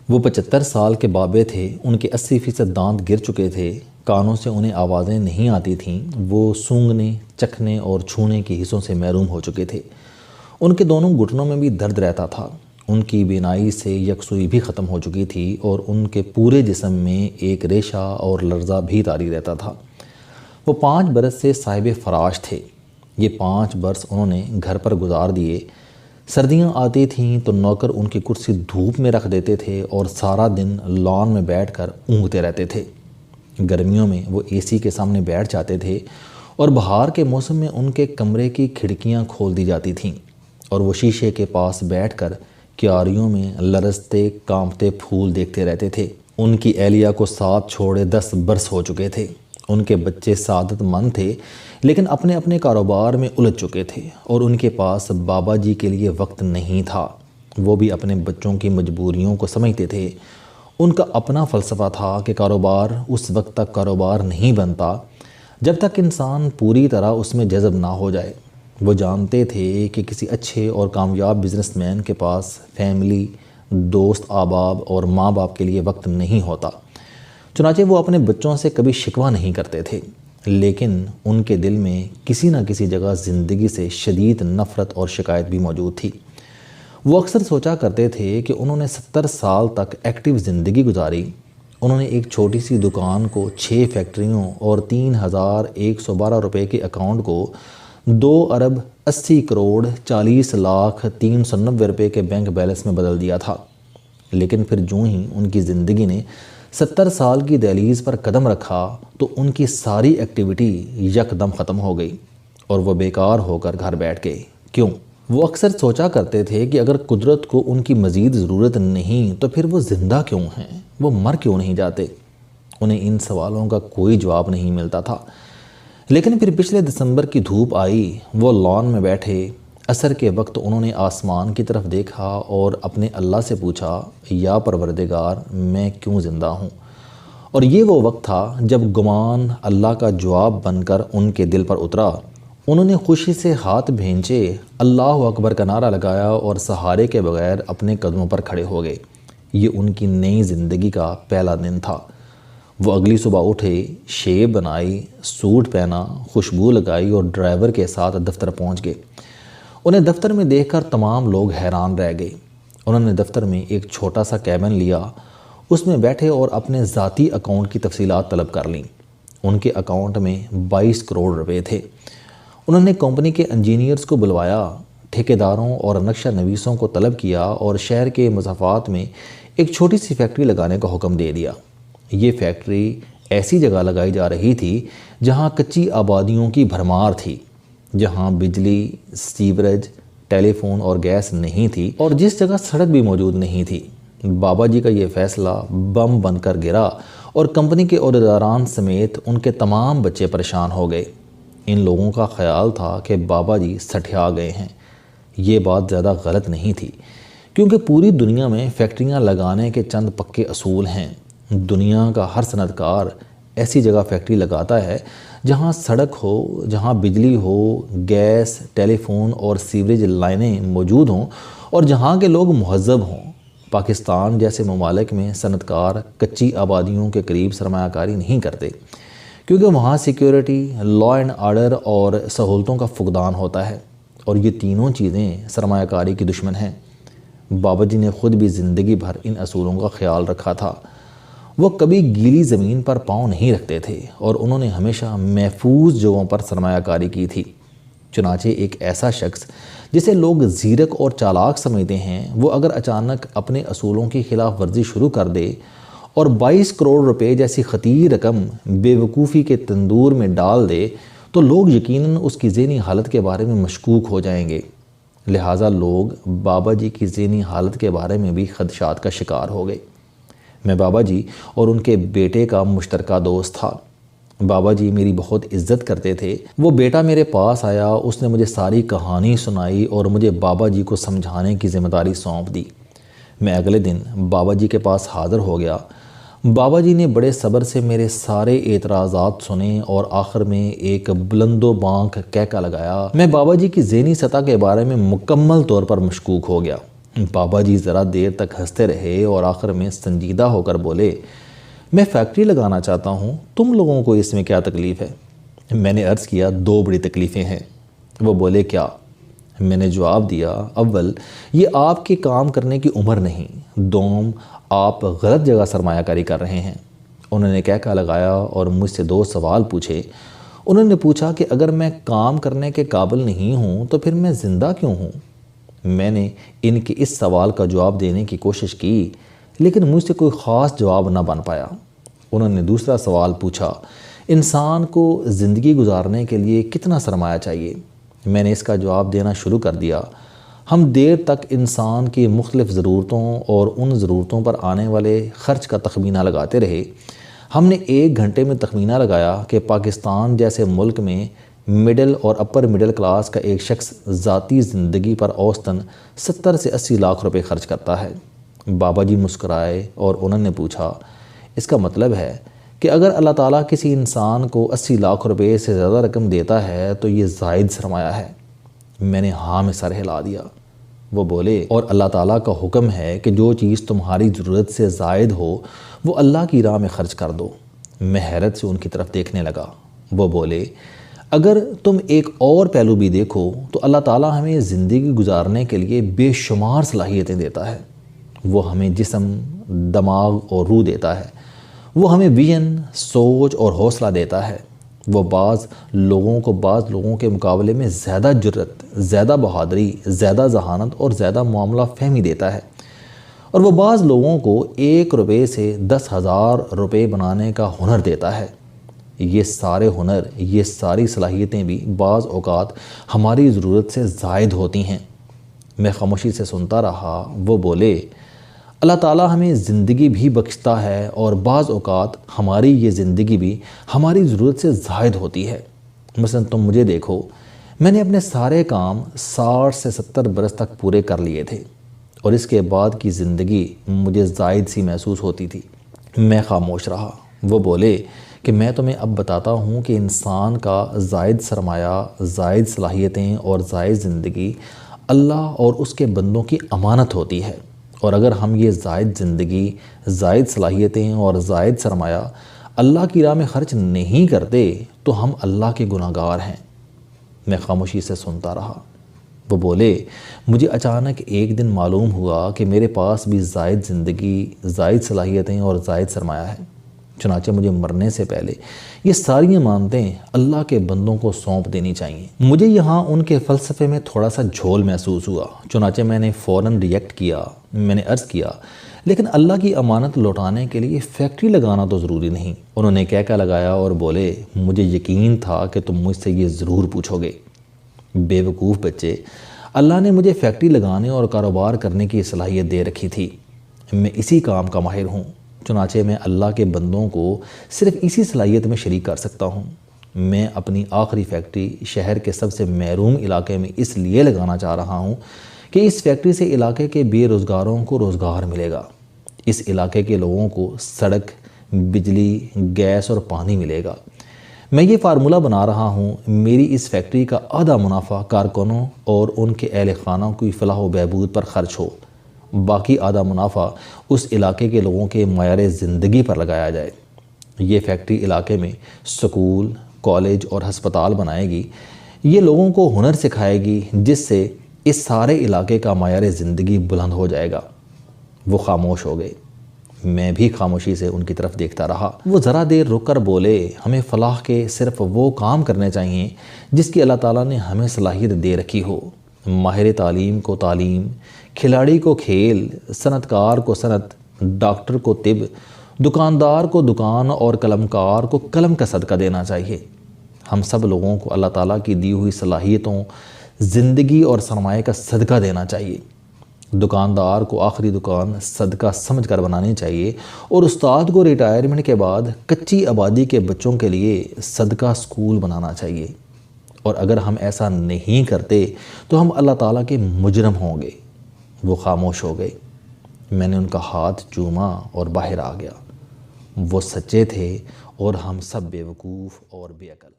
وہ 75 سال کے بابے تھے، ان کے 80% دانت گر چکے تھے، کانوں سے انہیں آوازیں نہیں آتی تھیں، وہ سونگھنے، چکھنے اور چھونے کے حصوں سے محروم ہو چکے تھے۔ ان کے دونوں گھٹنوں میں بھی درد رہتا تھا، ان کی بینائی سے یکسوئی بھی ختم ہو چکی تھی اور ان کے پورے جسم میں ایک ریشہ اور لرزہ بھی طاری رہتا تھا۔ وہ 5 برس سے صاحب فراش تھے۔ یہ 5 برس انہوں نے گھر پر گزار دیے۔ سردیاں آتی تھیں تو نوکر ان کی کرسی دھوپ میں رکھ دیتے تھے اور سارا دن لان میں بیٹھ کر اونگھتے رہتے تھے۔ گرمیوں میں وہ اے سی کے سامنے بیٹھ جاتے تھے اور بہار کے موسم میں ان کے کمرے کی کھڑکیاں کھول دی جاتی تھیں اور وہ شیشے کے پاس بیٹھ کر کیاریوں میں لرزتے کانپتے پھول دیکھتے رہتے تھے۔ ان کی اہلیہ کو ساتھ چھوڑے 10 برس ہو چکے تھے۔ ان کے بچے سعادت مند تھے لیکن اپنے اپنے کاروبار میں الجھ چکے تھے اور ان کے پاس بابا جی کے لیے وقت نہیں تھا۔ وہ بھی اپنے بچوں کی مجبوریوں کو سمجھتے تھے۔ ان کا اپنا فلسفہ تھا کہ کاروبار اس وقت تک کاروبار نہیں بنتا جب تک انسان پوری طرح اس میں جذب نہ ہو جائے۔ وہ جانتے تھے کہ کسی اچھے اور کامیاب بزنس مین کے پاس فیملی، دوست احباب اور ماں باپ کے لیے وقت نہیں ہوتا۔ چنانچہ وہ اپنے بچوں سے کبھی شکوہ نہیں کرتے تھے، لیکن ان کے دل میں کسی نہ کسی جگہ زندگی سے شدید نفرت اور شکایت بھی موجود تھی۔ وہ اکثر سوچا کرتے تھے کہ انہوں نے 70 سال تک ایکٹیو زندگی گزاری۔ انہوں نے ایک چھوٹی سی دکان کو 6 فیکٹریوں اور 3,112 روپے کے اکاؤنٹ کو 2,80,40,40,390 روپے کے بینک بیلنس میں بدل دیا تھا۔ لیکن پھر جو ہی ان کی زندگی نے 70 سال کی دہلیز پر قدم رکھا تو ان کی ساری ایکٹیویٹی یکدم ختم ہو گئی اور وہ بیکار ہو کر گھر بیٹھ گئے۔ کیوں؟ وہ اکثر سوچا کرتے تھے کہ اگر قدرت کو ان کی مزید ضرورت نہیں تو پھر وہ زندہ کیوں ہیں؟ وہ مر کیوں نہیں جاتے؟ انہیں ان سوالوں کا کوئی جواب نہیں ملتا تھا۔ لیکن پھر پچھلے دسمبر کی دھوپ آئی، وہ لان میں بیٹھے، عصر کے وقت انہوں نے آسمان کی طرف دیکھا اور اپنے اللہ سے پوچھا، یا پروردگار میں کیوں زندہ ہوں؟ اور یہ وہ وقت تھا جب گمان اللہ کا جواب بن کر ان کے دل پر اترا۔ انہوں نے خوشی سے ہاتھ بھینچے، اللہ اکبر کا نعرہ لگایا اور سہارے کے بغیر اپنے قدموں پر کھڑے ہو گئے۔ یہ ان کی نئی زندگی کا پہلا دن تھا۔ وہ اگلی صبح اٹھے، شیو بنائی، سوٹ پہنا، خوشبو لگائی اور ڈرائیور کے ساتھ دفتر پہنچ گئے۔ انہیں دفتر میں دیکھ کر تمام لوگ حیران رہ گئے۔ انہوں نے دفتر میں ایک چھوٹا سا کیبن لیا، اس میں بیٹھے اور اپنے ذاتی اکاؤنٹ کی تفصیلات طلب کر لیں۔ ان کے اکاؤنٹ میں 22 کروڑ روپے تھے۔ انہوں نے کمپنی کے انجینئرز کو بلوایا، ٹھیکیداروں اور نقشہ نویسوں کو طلب کیا اور شہر کے مسافات میں ایک چھوٹی سی فیکٹری لگانے کا حکم دے دیا۔ یہ فیکٹری ایسی جگہ لگائی جا رہی تھی جہاں کچی آبادیوں کی بھرمار تھی، جہاں بجلی، سیوریج، ٹیلی فون اور گیس نہیں تھی اور جس جگہ سڑک بھی موجود نہیں تھی۔ بابا جی کا یہ فیصلہ بم بن کر گرا اور کمپنی کے عہدیداران سمیت ان کے تمام بچے پریشان ہو گئے۔ ان لوگوں کا خیال تھا کہ بابا جی سٹھیا گئے ہیں۔ یہ بات زیادہ غلط نہیں تھی، کیونکہ پوری دنیا میں فیکٹریاں لگانے کے چند پکے اصول ہیں۔ دنیا کا ہر صنعت کار ایسی جگہ فیکٹری لگاتا ہے جہاں سڑک ہو، جہاں بجلی ہو، گیس، ٹیلی فون اور سیوریج لائنیں موجود ہوں اور جہاں کے لوگ مہذب ہوں۔ پاکستان جیسے ممالک میں صنعت کار کچی آبادیوں کے قریب سرمایہ کاری نہیں کرتے، کیونکہ وہاں سیکیورٹی، لا اینڈ آرڈر اور سہولتوں کا فقدان ہوتا ہے، اور یہ تینوں چیزیں سرمایہ کاری کی دشمن ہیں۔ بابا جی نے خود بھی زندگی بھر ان اصولوں کا خیال رکھا تھا۔ وہ کبھی گیلی زمین پر پاؤں نہیں رکھتے تھے اور انہوں نے ہمیشہ محفوظ جگہوں پر سرمایہ کاری کی تھی۔ چنانچہ ایک ایسا شخص جسے لوگ زیرک اور چالاک سمجھتے ہیں، وہ اگر اچانک اپنے اصولوں کی خلاف ورزی شروع کر دے اور 22 کروڑ روپے جیسی خطیر رقم بے وقوفی کے تندور میں ڈال دے تو لوگ یقیناً اس کی ذہنی حالت کے بارے میں مشکوک ہو جائیں گے۔ لہٰذا لوگ بابا جی کی ذہنی حالت کے بارے میں بھی خدشات کا شکار ہو گئے۔ میں بابا جی اور ان کے بیٹے کا مشترکہ دوست تھا۔ بابا جی میری بہت عزت کرتے تھے۔ وہ بیٹا میرے پاس آیا، اس نے مجھے ساری کہانی سنائی اور مجھے بابا جی کو سمجھانے کی ذمہ داری سونپ دی۔ میں اگلے دن بابا جی کے پاس حاضر ہو گیا۔ بابا جی نے بڑے صبر سے میرے سارے اعتراضات سنے اور آخر میں ایک بلند و بانک کہکا لگایا۔ میں بابا جی کی ذہنی سطح کے بارے میں مکمل طور پر مشکوک ہو گیا۔ بابا جی ذرا دیر تک ہنستے رہے اور آخر میں سنجیدہ ہو کر بولے، میں فیکٹری لگانا چاہتا ہوں، تم لوگوں کو اس میں کیا تکلیف ہے؟ میں نے عرض کیا، 2 بڑی تکلیفیں ہیں۔ وہ بولے، کیا؟ میں نے جواب دیا، اول یہ آپ کے کام کرنے کی عمر نہیں، دوم آپ غلط جگہ سرمایہ کاری کر رہے ہیں۔ انہوں نے کہہ لگایا اور مجھ سے 2 سوال پوچھے۔ انہوں نے پوچھا کہ اگر میں کام کرنے کے قابل نہیں ہوں تو پھر میں زندہ کیوں ہوں؟ میں نے ان کے اس سوال کا جواب دینے کی کوشش کی، لیکن مجھ سے کوئی خاص جواب نہ بن پایا۔ انہوں نے دوسرا سوال پوچھا، انسان کو زندگی گزارنے کے لیے کتنا سرمایہ چاہیے؟ میں نے اس کا جواب دینا شروع کر دیا۔ ہم دیر تک انسان کی مختلف ضرورتوں اور ان ضرورتوں پر آنے والے خرچ کا تخمینہ لگاتے رہے۔ ہم نے 1 گھنٹے میں تخمینہ لگایا کہ پاکستان جیسے ملک میں مڈل اور اپر مڈل کلاس کا ایک شخص ذاتی زندگی پر اوسطاً 70 سے 80 لاکھ روپے خرچ کرتا ہے۔ بابا جی مسکرائے اور انہوں نے پوچھا، اس کا مطلب ہے کہ اگر اللہ تعالیٰ کسی انسان کو 80 لاکھ روپے سے زیادہ رقم دیتا ہے تو یہ زائد سرمایہ ہے؟ میں نے ہاں میں سر ہلا دیا۔ وہ بولے، اور اللہ تعالیٰ کا حکم ہے کہ جو چیز تمہاری ضرورت سے زائد ہو وہ اللہ کی راہ میں خرچ کر دو۔ میں حیرت سے ان کی طرف دیکھنے لگا۔ وہ بولے، اگر تم ایک اور پہلو بھی دیکھو تو اللہ تعالیٰ ہمیں زندگی گزارنے کے لیے بے شمار صلاحیتیں دیتا ہے۔ وہ ہمیں جسم، دماغ اور روح دیتا ہے۔ وہ ہمیں ویژن، سوچ اور حوصلہ دیتا ہے۔ وہ بعض لوگوں کے مقابلے میں زیادہ جرأت، زیادہ بہادری، زیادہ ذہانت اور زیادہ معاملہ فہمی دیتا ہے، اور وہ بعض لوگوں کو 1 روپے سے 10,000 روپے بنانے کا ہنر دیتا ہے۔ یہ سارے ہنر، یہ ساری صلاحیتیں بھی بعض اوقات ہماری ضرورت سے زائد ہوتی ہیں۔ میں خاموشی سے سنتا رہا۔ وہ بولے، اللہ تعالیٰ ہمیں زندگی بھی بخشتا ہے اور بعض اوقات ہماری یہ زندگی بھی ہماری ضرورت سے زائد ہوتی ہے۔ مثلا تم مجھے دیکھو، میں نے اپنے سارے کام 60 سے 70 برس تک پورے کر لیے تھے، اور اس کے بعد کی زندگی مجھے زائد سی محسوس ہوتی تھی۔ میں خاموش رہا۔ وہ بولے کہ میں تمہیں اب بتاتا ہوں کہ انسان کا زائد سرمایہ، زائد صلاحیتیں اور زائد زندگی اللہ اور اس کے بندوں کی امانت ہوتی ہے، اور اگر ہم یہ زائد زندگی، زائد صلاحیتیں اور زائد سرمایہ اللہ کی راہ میں خرچ نہیں کرتے تو ہم اللہ کے گناہگار ہیں۔ میں خاموشی سے سنتا رہا۔ وہ بولے، مجھے اچانک ایک دن معلوم ہوا کہ میرے پاس بھی زائد زندگی، زائد صلاحیتیں اور زائد سرمایہ ہے، چنانچہ مجھے مرنے سے پہلے یہ ساری امانتیں اللہ کے بندوں کو سونپ دینی چاہیے۔ مجھے یہاں ان کے فلسفے میں تھوڑا سا جھول محسوس ہوا، چنانچہ میں نے فوراً ریئیکٹ کیا۔ میں نے عرض کیا، لیکن اللہ کی امانت لوٹانے کے لیے فیکٹری لگانا تو ضروری نہیں۔ انہوں نے کہہ لگایا اور بولے، مجھے یقین تھا کہ تم مجھ سے یہ ضرور پوچھو گے۔ بے وقوف بچے، اللہ نے مجھے فیکٹری لگانے اور کاروبار کرنے کی صلاحیت دے رکھی تھی۔ میں اسی کام کا ماہر ہوں، چنانچہ میں اللہ کے بندوں کو صرف اسی صلاحیت میں شریک کر سکتا ہوں۔ میں اپنی آخری فیکٹری شہر کے سب سے محروم علاقے میں اس لیے لگانا چاہ رہا ہوں کہ اس فیکٹری سے علاقے کے بے روزگاروں کو روزگار ملے گا، اس علاقے کے لوگوں کو سڑک، بجلی، گیس اور پانی ملے گا۔ میں یہ فارمولہ بنا رہا ہوں، میری اس فیکٹری کا آدھا منافع کارکنوں اور ان کے اہل خانہ کی فلاح و بہبود پر خرچ ہو، باقی آدھا منافع اس علاقے کے لوگوں کے معیار زندگی پر لگایا جائے۔ یہ فیکٹری علاقے میں سکول، کالج اور ہسپتال بنائے گی، یہ لوگوں کو ہنر سکھائے گی جس سے اس سارے علاقے کا معیار زندگی بلند ہو جائے گا۔ وہ خاموش ہو گئے۔ میں بھی خاموشی سے ان کی طرف دیکھتا رہا۔ وہ ذرا دیر رک کر بولے، ہمیں فلاح کے صرف وہ کام کرنے چاہیے جس کی اللہ تعالیٰ نے ہمیں صلاحیت دے رکھی ہو۔ ماہر تعلیم کو تعلیم، کھلاڑی کو کھیل، صنعت کار کو صنعت، ڈاکٹر کو طب، دکاندار کو دکان اور قلم کار کو قلم کا صدقہ دینا چاہیے۔ ہم سب لوگوں کو اللہ تعالیٰ کی دی ہوئی صلاحیتوں، زندگی اور سرمایہ کا صدقہ دینا چاہیے۔ دکاندار کو آخری دکان صدقہ سمجھ کر بنانی چاہیے، اور استاد کو ریٹائرمنٹ کے بعد کچی آبادی کے بچوں کے لیے صدقہ سکول بنانا چاہیے، اور اگر ہم ایسا نہیں کرتے تو ہم اللہ تعالیٰ کے مجرم ہوں گے۔ وہ خاموش ہو گئے۔ میں نے ان کا ہاتھ چوما اور باہر آ گیا۔ وہ سچے تھے اور ہم سب بیوقوف اور بے عقل۔